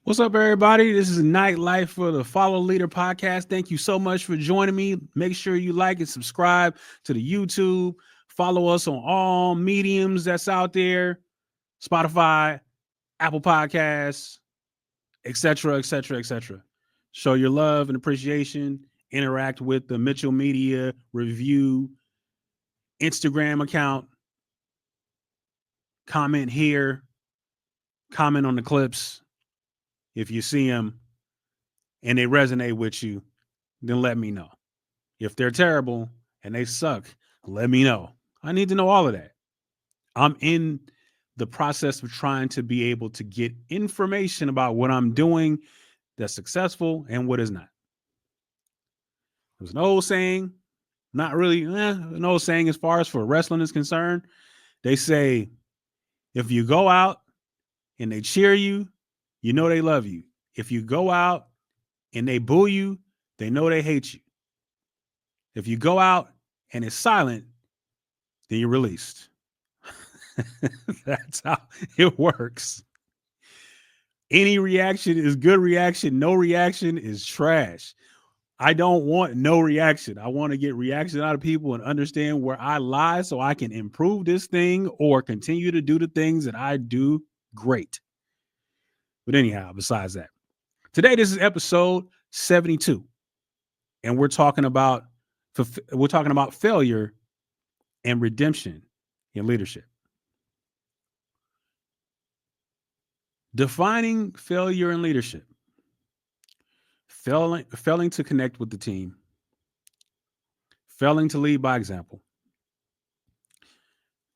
What's up, everybody? This is Nightlife for the Follow Leader podcast. Thank you so much for joining me. Make sure you like and subscribe to the YouTube. Follow us on all mediums that's out there: Spotify, Apple Podcasts, etc., etc., etc. Show your love and appreciation. Interact with the Mitchell Media Review Instagram account. Comment here. Comment on the clips if you see them and they resonate with you, then let me know. If they're terrible and they suck, let me know. I need to know all of that. I'm in the process of trying to be able to get information about what I'm doing that's successful and what is not. There's an old saying, not really an old saying as far as for wrestling is concerned. They say, if you go out and they cheer you, you know they love you. If you go out and they boo you, they know they hate you. If you go out and it's silent, then you're released. That's how it works. Any reaction is good reaction. No reaction is trash. I don't want no reaction. I want to get reaction out of people and understand where I lie so I can improve this thing or continue to do the things that I do great. But anyhow, besides that, today this is episode 72, and we're talking about failure and redemption in leadership. Defining failure in leadership. Failing to connect with the team, failing to lead by example,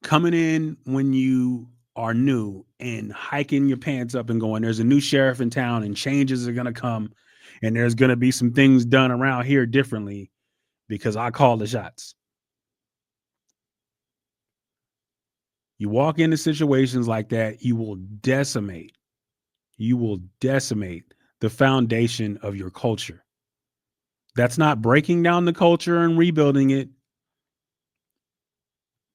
coming in when you are new and hiking your pants up and going, there's a new sheriff in town and changes are going to come and there's going to be some things done around here differently because I call the shots. You walk into situations like that, you will decimate the foundation of your culture. That's not breaking down the culture and rebuilding it.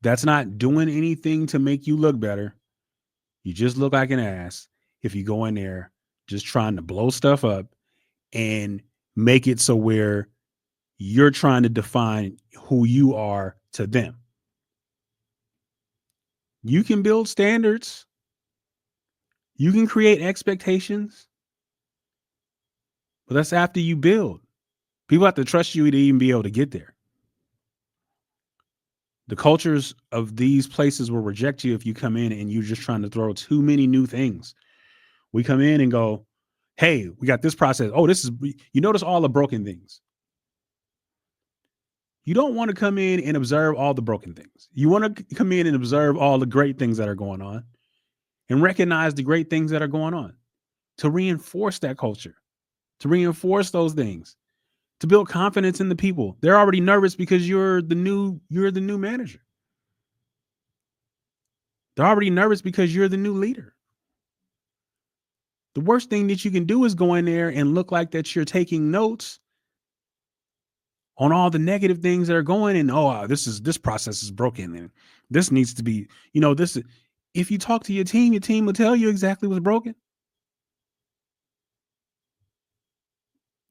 That's not doing anything to make you look better. You just look like an ass if you go in there just trying to blow stuff up and make it so where you're trying to define who you are to them. You can build standards. You can create expectations, but that's after you build. People have to trust you to even be able to get there. The cultures of these places will reject you if you come in and you're just trying to throw too many new things. We come in and go, hey, we got this process. Oh, you notice all the broken things. You don't want to come in and observe all the broken things. You want to come in and observe all the great things that are going on and recognize the great things that are going on to reinforce that culture, to reinforce those things, to build confidence in the people. They're already nervous because you're the new manager. They're already nervous because you're the new leader. The worst thing that you can do is go in there and look like that you're taking notes on all the negative things that are going and this process is broken and this needs to be, this. If you talk to your team will tell you exactly what's broken.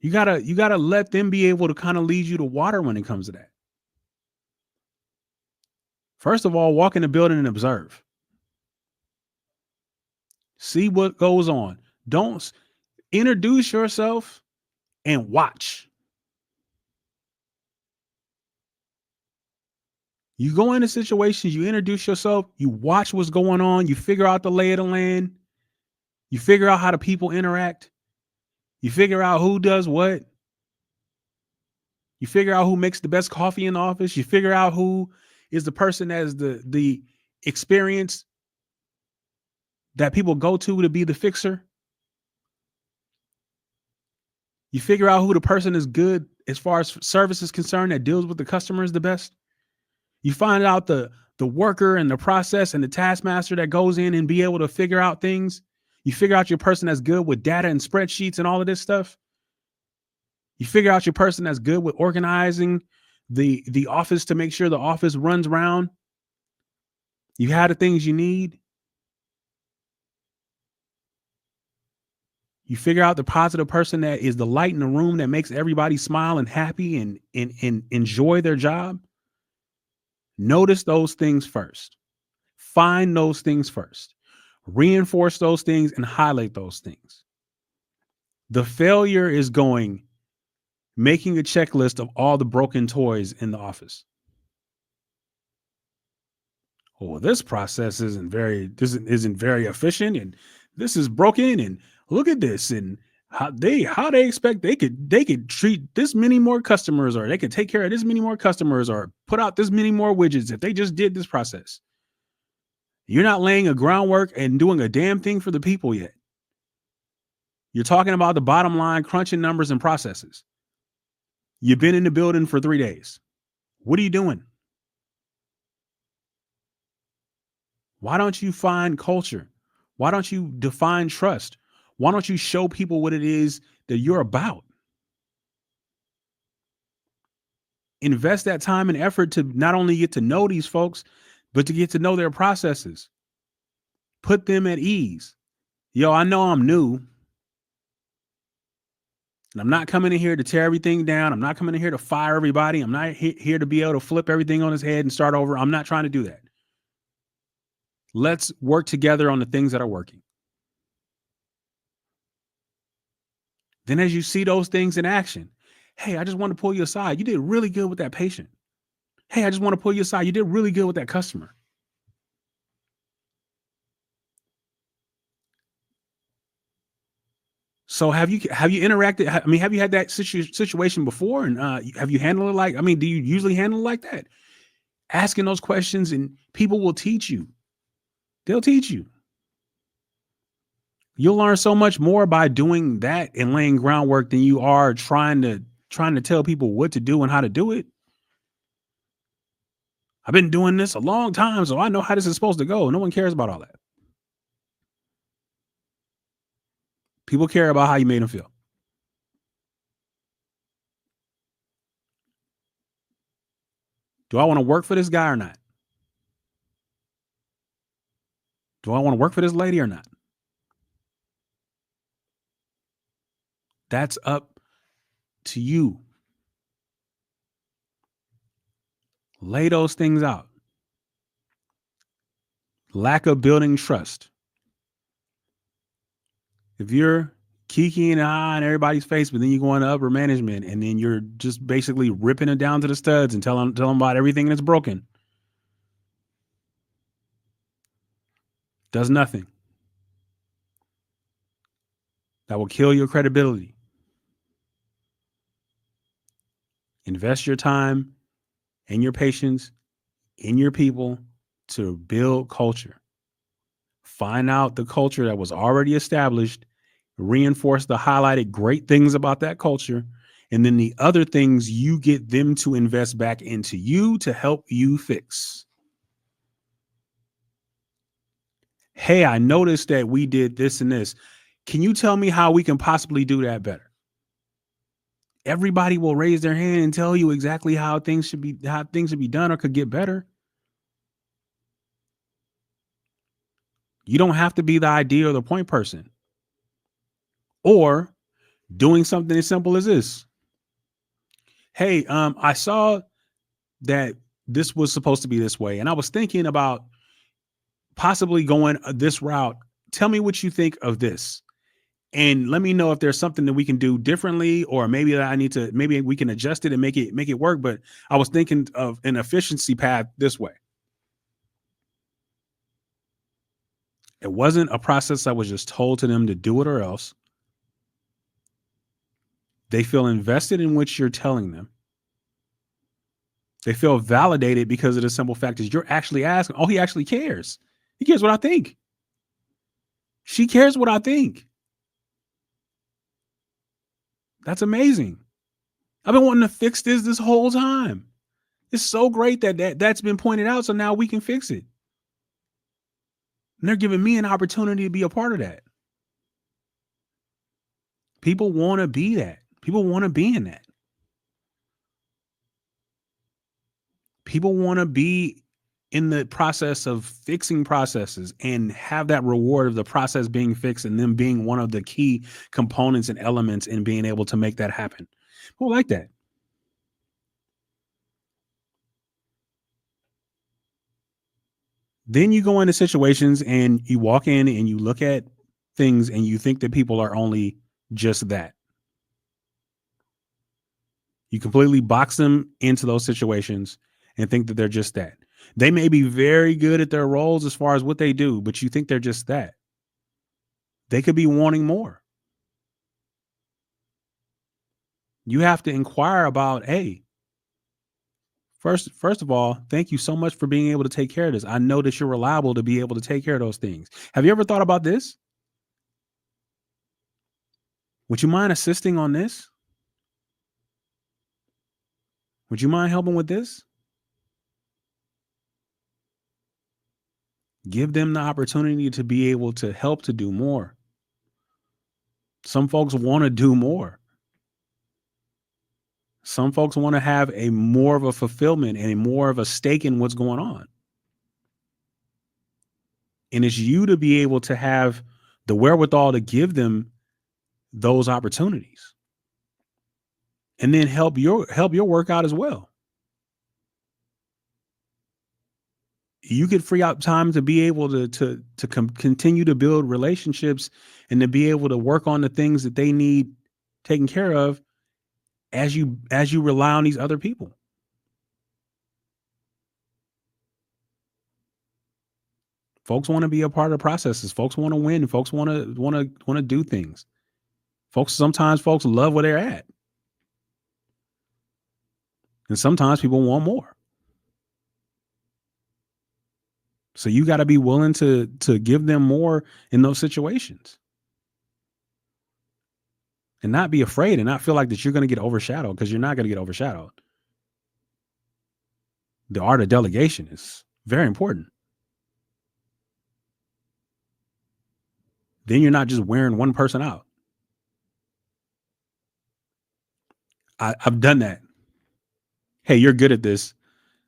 You gotta let them be able to kind of lead you to water when it comes to that. First of all, walk in the building and observe. See what goes on. Don't introduce yourself and watch. You go into situations, you introduce yourself, you watch what's going on, you figure out the lay of the land, you figure out how the people interact, you figure out who does what, you figure out who makes the best coffee in the office, you figure out who is the person that has the experience that people go to be the fixer. You figure out who the person is good as far as service is concerned that deals with the customers the best. You find out the worker and the process and the taskmaster that goes in and be able to figure out things. You figure out your person that's good with data and spreadsheets and all of this stuff. You figure out your person that's good with organizing the office to make sure the office runs around. You have the things you need. You figure out the positive person that is the light in the room that makes everybody smile and happy and enjoy their job. Notice those things first. Find those things first. Reinforce those things and highlight those things. The failure is making a checklist of all the broken toys in the office. Oh, this process isn't very efficient, and this is broken, and look at this, and how they expect they could treat this many more customers, or they could take care of this many more customers, or put out this many more widgets if they just did this process. You're not laying a groundwork and doing a damn thing for the people yet. You're talking about the bottom line, crunching numbers and processes. You've been in the building for 3 days. What are you doing? Why don't you find culture? Why don't you define trust? Why don't you show people what it is that you're about? Invest that time and effort to not only get to know these folks, but to get to know their processes. Put them at ease. Yo, I know I'm new, and I'm not coming in here to tear everything down. I'm not coming in here to fire everybody. I'm not here to be able to flip everything on his head and start over. I'm not trying to do that. Let's work together on the things that are working. Then as you see those things in action, hey, I just want to pull you aside. You did really good with that patient. Hey, I just want to pull you aside. You did really good with that customer. So have you interacted? I mean, have you had that situation before? And have you handled it like? I mean, do you usually handle it like that? Asking those questions, and people will teach you. They'll teach you. You'll learn so much more by doing that and laying groundwork than you are trying to tell people what to do and how to do it. I've been doing this a long time, so I know how this is supposed to go. No one cares about all that. People care about how you made them feel. Do I want to work for this guy or not? Do I want to work for this lady or not? That's up to you. Lay those things out. Lack of building trust. If you're kikiing an eye in everybody's face, but then you go into upper management and then you're just basically ripping it down to the studs and tell them about everything that's broken, does nothing. That will kill your credibility. Invest your time and your patience in your people to build culture. Find out the culture that was already established, reinforce the highlighted great things about that culture, and then the other things you get them to invest back into you to help you fix. Hey, I noticed that we did this and this. Can you tell me how we can possibly do that better? Everybody will raise their hand and tell you exactly how things should be done or could get better. You don't have to be the idea or the point person. Or doing something as simple as this. Hey, I saw that this was supposed to be this way, and I was thinking about possibly going this route. Tell me what you think of this, and let me know if there's something that we can do differently, or maybe that maybe we can adjust it and make it work. But I was thinking of an efficiency path this way. It wasn't a process that was just told to them to do it or else. They feel invested in what you're telling them. They feel validated because of the simple fact is you're actually asking. Oh, he actually cares. He cares what I think. She cares what I think. That's amazing. I've been wanting to fix this whole time. It's so great that's been pointed out. So now we can fix it. And they're giving me an opportunity to be a part of that. People want to be that. People want to be in that. People want to be in the process of fixing processes and have that reward of the process being fixed and them being one of the key components and elements in being able to make that happen. People like that. Then you go into situations and you walk in and you look at things and you think that people are only just that. You completely box them into those situations and think that they're just that. They may be very good at their roles as far as what they do, but you think they're just that. They could be wanting more. You have to inquire about, hey, first of all, thank you so much for being able to take care of this. I know that you're reliable to be able to take care of those things. Have you ever thought about this? Would you mind assisting on this? Would you mind helping with this? Give them the opportunity to be able to help to do more. Some folks want to do more. Some folks want to have a more of a fulfillment and a more of a stake in what's going on. And it's you to be able to have the wherewithal to give them those opportunities. And then help your work out as well. You could free up time to be able to continue to build relationships and to be able to work on the things that they need taken care of as you rely on these other people. Folks want to be a part of processes. Folks want to win. Folks want to do things. Sometimes folks love where they're at. And sometimes people want more. So you got to be willing to give them more in those situations. And not be afraid and not feel like that you're going to get overshadowed, because you're not going to get overshadowed. The art of delegation is very important. Then you're not just wearing one person out. I've done that. Hey, you're good at this,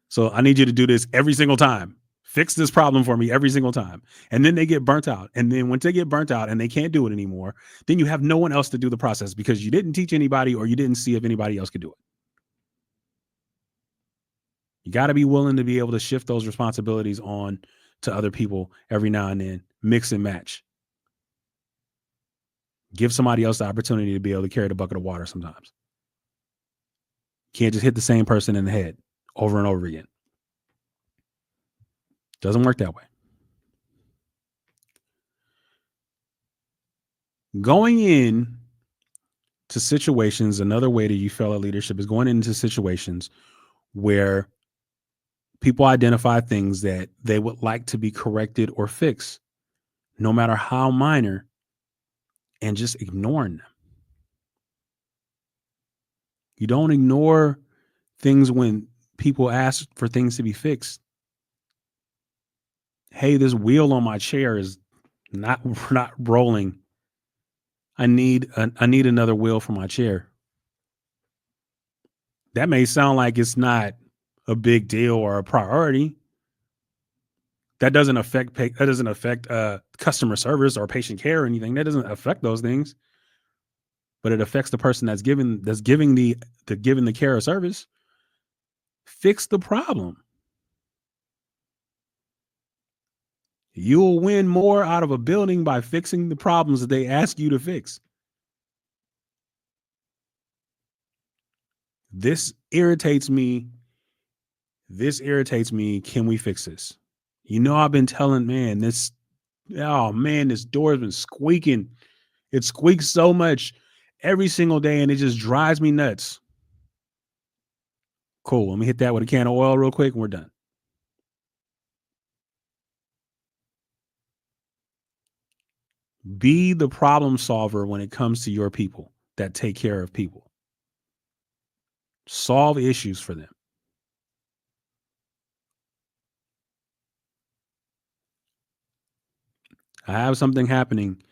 so I need you to do this every single time. Fix this problem for me every single time. And then they get burnt out. And then once they get burnt out and they can't do it anymore, then you have no one else to do the process because you didn't teach anybody or you didn't see if anybody else could do it. You got to be willing to be able to shift those responsibilities on to other people every now and then. Mix and match. Give somebody else the opportunity to be able to carry the bucket of water sometimes. Can't just hit the same person in the head over and over again. Doesn't work that way. Going in to situations, another way that you fail at leadership is going into situations where people identify things that they would like to be corrected or fixed, no matter how minor, and just ignoring them. You don't ignore things when people ask for things to be fixed. Hey, this wheel on my chair is not rolling. I need another wheel for my chair. That may sound like it's not a big deal or a priority. That doesn't affect customer service or patient care or anything. That doesn't affect those things. But it affects the person that's giving the care or service. Fix the problem. You'll win more out of a building by fixing the problems that they ask you to fix. This irritates me. Can we fix this? I've been telling, this door has been squeaking. It squeaks so much every single day and it just drives me nuts. Cool. Let me hit that with a can of oil real quick and we're done. Be the problem solver when it comes to your people that take care of people. Solve issues for them. I have something happening.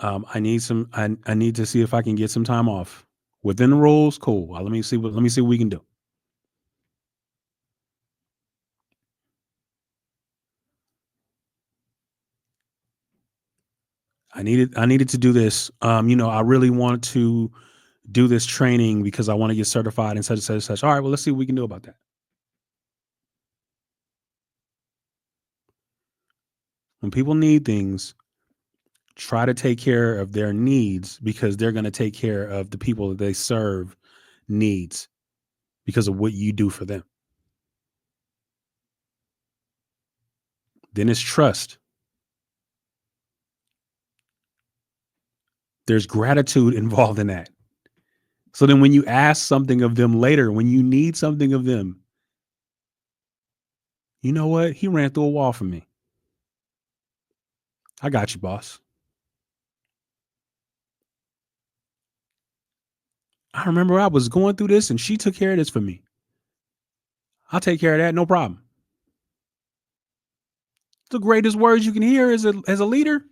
I need to see if I can get some time off within the rules. Cool. Let me see what we can do. I needed to do this. I really want to do this training because I want to get certified and such and such and such. All right, well, let's see what we can do about that. When people need things, try to take care of their needs because they're going to take care of the people that they serve needs because of what you do for them. Then it's trust. There's gratitude involved in that. So then when you ask something of them later, when you need something of them, you know what? He ran through a wall for me. I got you, boss. I remember I was going through this and she took care of this for me. I'll take care of that. No problem. The greatest words you can hear as a leader.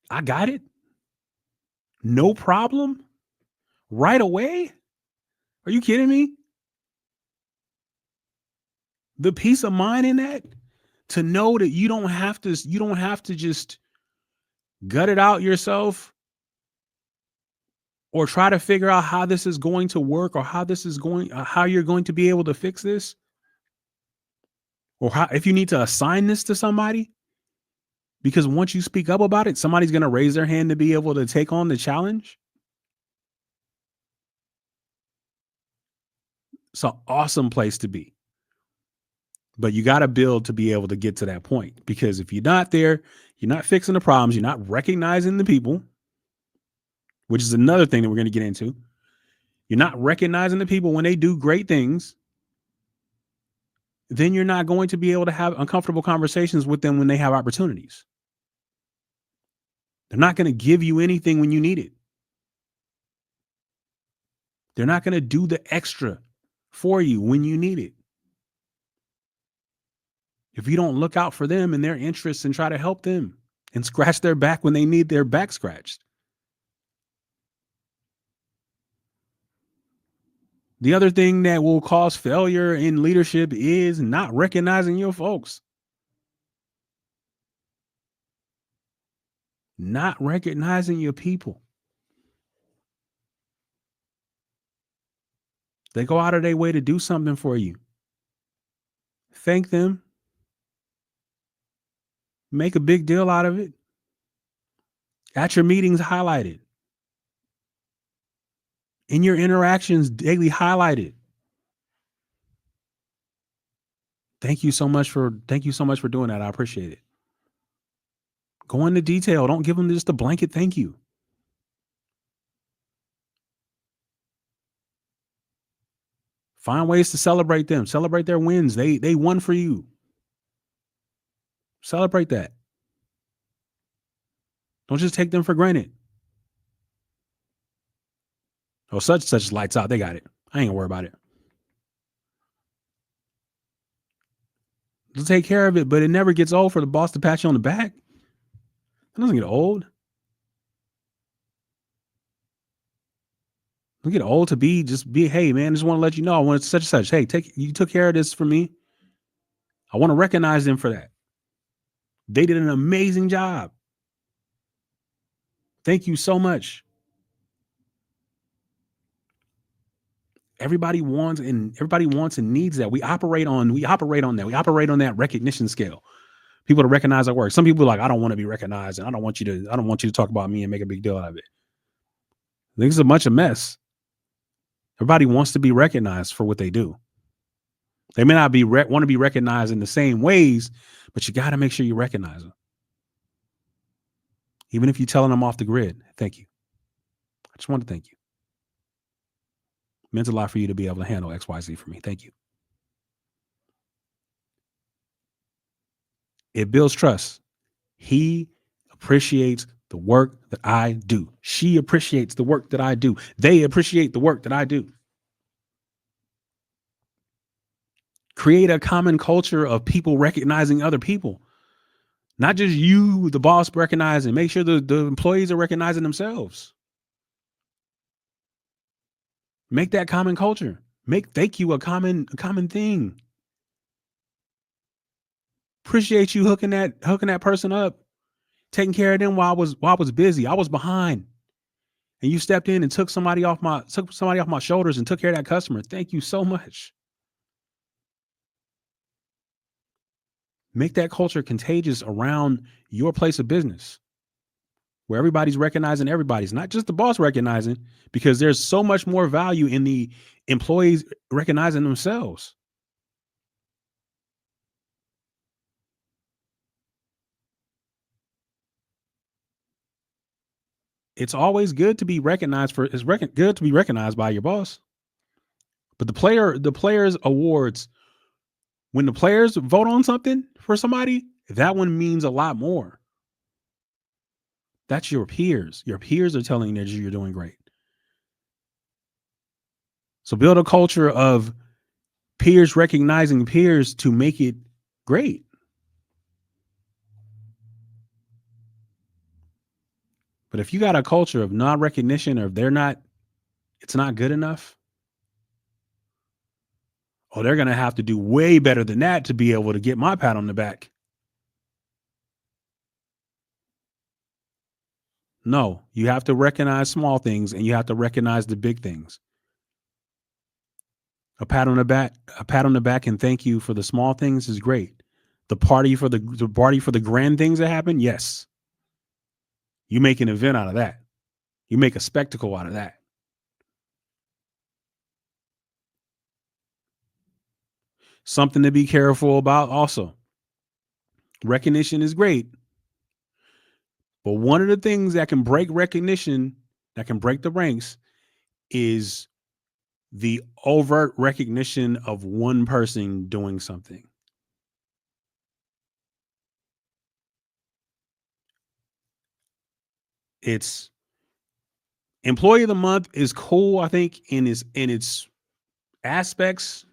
I got it. No problem. Right away. Are you kidding me? The peace of mind in that, to know that you don't have to just gut it out yourself or try to figure out how this is going to work or how you're going to be able to fix this, or how, if you need to assign this to somebody, because once you speak up about it, somebody's going to raise their hand to be able to take on the challenge. It's an awesome place to be. But you got to build to be able to get to that point, because if you're not there, you're not fixing the problems, you're not recognizing the people, which is another thing that we're going to get into. You're not recognizing the people when they do great things, then you're not going to be able to have uncomfortable conversations with them when they have opportunities. They're not going to give you anything when you need it. They're not going to do the extra for you when you need it. If you don't look out for them and their interests and try to help them and scratch their back when they need their back scratched. The other thing that will cause failure in leadership is not recognizing your folks. Not recognizing your people. They go out of their way to do something for you. Thank them. Make a big deal out of it. At your meetings, highlight it. In your interactions, daily, highlight it. Thank you so much for doing that. I appreciate it. Go into detail. Don't give them just a blanket thank you. Find ways to celebrate them. Celebrate their wins. They won for you. Celebrate that. Don't just take them for granted. Oh, such lights out. They got it. I ain't gonna worry about it. They'll take care of it, but it never gets old for the boss to pat you on the back. It doesn't get old. Don't get old to be, hey man, I just want to let you know I wanted such and such. Hey, you took care of this for me. I want to recognize them for that. They did an amazing job. Thank you so much. Everybody wants and needs that. We operate on that. We operate on that recognition scale. People to recognize our work. Some people are like, I don't want to be recognized, and I don't want you to talk about me and make a big deal out of it. I think it's a bunch of mess. Everybody wants to be recognized for what they do. They may not want to be recognized in the same ways, but you got to make sure you recognize them. Even if you're telling them off the grid, thank you. I just want to thank you. It meant a lot for you to be able to handle XYZ for me. Thank you. It builds trust. He appreciates the work that I do. She appreciates the work that I do. They appreciate the work that I do. Create a common culture of people recognizing other people. Not just you, the boss, recognizing. Make sure the employees are recognizing themselves. Make that common culture. Make thank you a common thing. Appreciate you hooking that person up taking care of them while I was busy. I was behind. And you stepped in and took somebody off my shoulders and took care of that customer. Thank you so much. Make that culture contagious around your place of business where everybody's recognizing everybody's, not just the boss recognizing, because there's so much more value in the employees recognizing themselves. It's always good to be recognized for good to be recognized by your boss. But the players awards, when the players vote on something for somebody, that one means a lot more. That's your peers. Your peers are telling you that you're doing great. So build a culture of peers recognizing peers to make it great. But if you got a culture of non-recognition, or it's not good enough, oh, they're gonna have to do way better than that to be able to get my pat on the back. No, you have to recognize small things and you have to recognize the big things. A pat on the back and thank you for the small things is great. The party for the grand things that happen, yes. You make an event out of that. You make a spectacle out of that. Something to be careful about also. Recognition is great, but one of the things that can break recognition, that can break the ranks, is the overt recognition of one person doing something. It's employee of the month is cool, I think, in its aspects,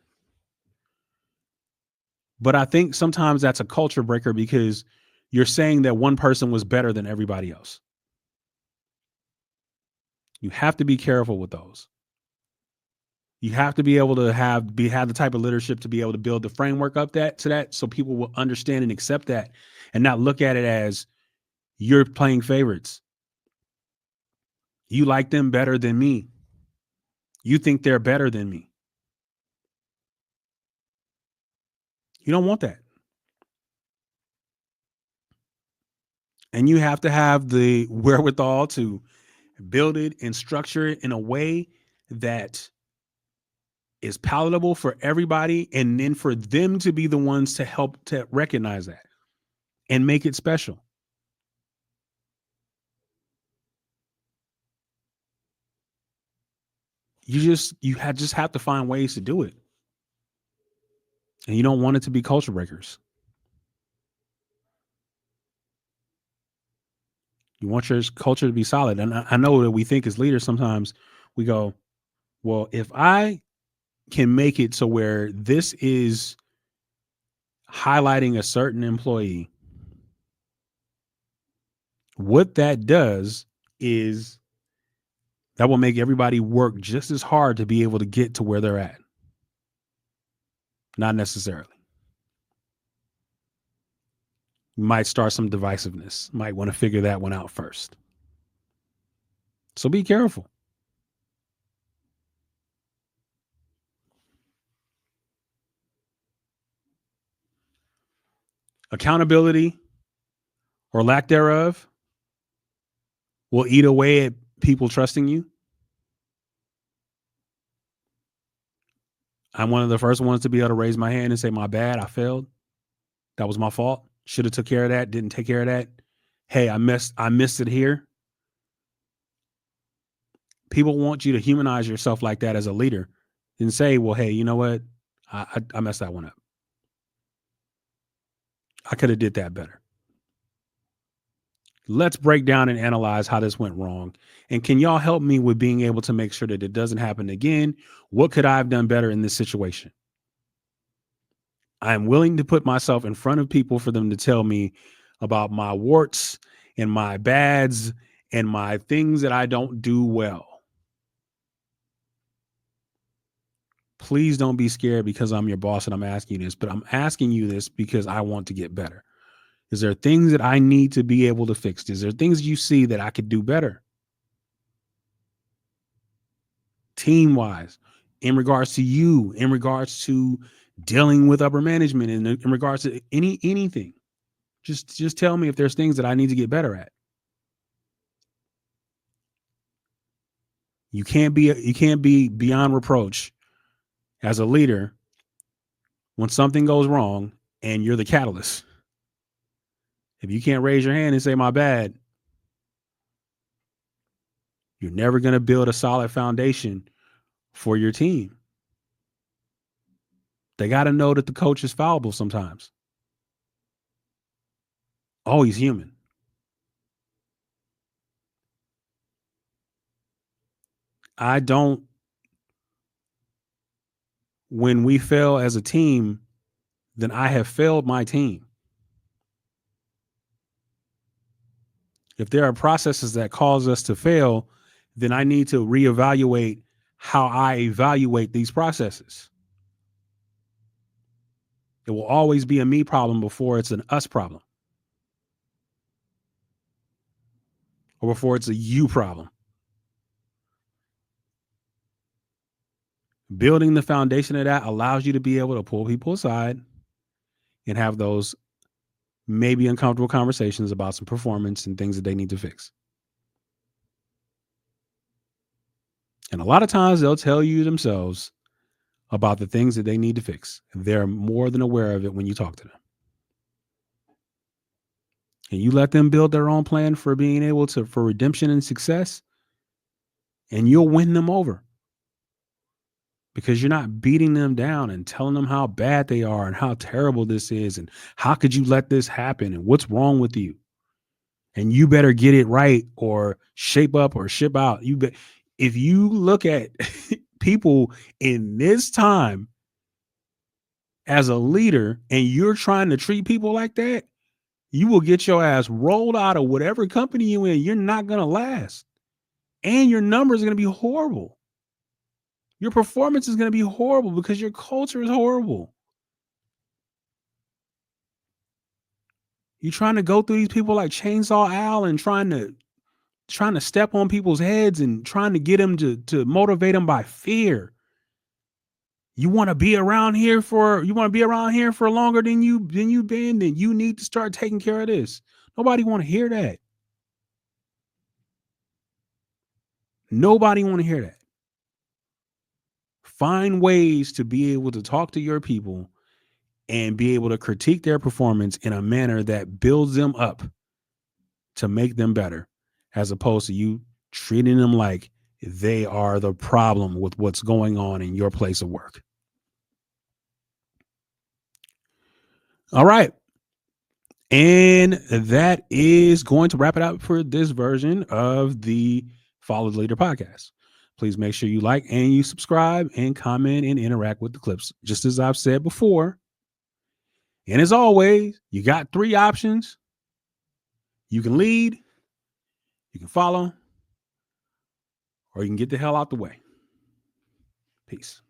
but I think sometimes that's a culture breaker because you're saying that one person was better than everybody else. You have to be careful with those. You have to be able to have the type of leadership to be able to build the framework up that to that so people will understand and accept that and not look at it as you're playing favorites. You like them better than me. You think they're better than me. You don't want that. And you have to have the wherewithal to build it and structure it in a way that is palatable for everybody, and then for them to be the ones to help to recognize that and make it special. Just have to find ways to do it, and you don't want it to be culture breakers. You want your culture to be solid. And I know that we think as leaders sometimes we go, well, if I can make it so where this is highlighting a certain employee, what that does is that will make everybody work just as hard to be able to get to where they're at. Not necessarily. You might start some divisiveness. Might want to figure that one out first. So be careful. Accountability or lack thereof will eat away at people trusting you. I'm one of the first ones to be able to raise my hand and say, my bad, I failed. That was my fault. Should have took care of that. Didn't take care of that. Hey, I missed it here. People want you to humanize yourself like that as a leader and say, well, hey, you know what? I messed that one up. I could have did that better. Let's break down and analyze how this went wrong. And can y'all help me with being able to make sure that it doesn't happen again? What could I have done better in this situation? I'm willing to put myself in front of people for them to tell me about my warts and my bads and my things that I don't do well. Please don't be scared because I'm your boss and I'm asking you this, but I'm asking you this because I want to get better. Is there things that I need to be able to fix? Is there things you see that I could do better? Team wise, in regards to you, in regards to dealing with upper management, in regards to anything. Just tell me if there's things that I need to get better at. You can't be beyond reproach as a leader when something goes wrong and you're the catalyst. If you can't raise your hand and say my bad, you're never going to build a solid foundation for your team. They got to know that the coach is fallible sometimes. Oh, he's human. I don't, when we fail as a team, then I have failed my team. If there are processes that cause us to fail, then I need to reevaluate how I evaluate these processes. It will always be a me problem before it's an us problem, or before it's a you problem. Building the foundation of that allows you to be able to pull people aside and have those maybe uncomfortable conversations about some performance and things that they need to fix. And a lot of times they'll tell you themselves about the things that they need to fix. They're more than aware of it when you talk to them. And you let them build their own plan for being able to, for redemption and success, and you'll win them over because you're not beating them down and telling them how bad they are and how terrible this is and how could you let this happen and what's wrong with you. And you better get it right or shape up or ship out. If you look at people in this time as a leader and you're trying to treat people like that, you will get your ass rolled out of whatever company you're in. You're not going to last. And your numbers are going to be horrible. Your performance is going to be horrible because your culture is horrible. You're trying to go through these people like Chainsaw Al and trying to step on people's heads and trying to get them to motivate them by fear. You want to be around here for longer than you've been, then you need to start taking care of this. Nobody want to hear that. Nobody want to hear that. Find ways to be able to talk to your people and be able to critique their performance in a manner that builds them up to make them better, as opposed to you treating them like they are the problem with what's going on in your place of work. All right. And that is going to wrap it up for this version of the Follow the Leader podcast. Please make sure you like and you subscribe and comment and interact with the clips, just as I've said before. And as always, you got 3 options. You can lead, you can follow, or you can get the hell out the way. Peace.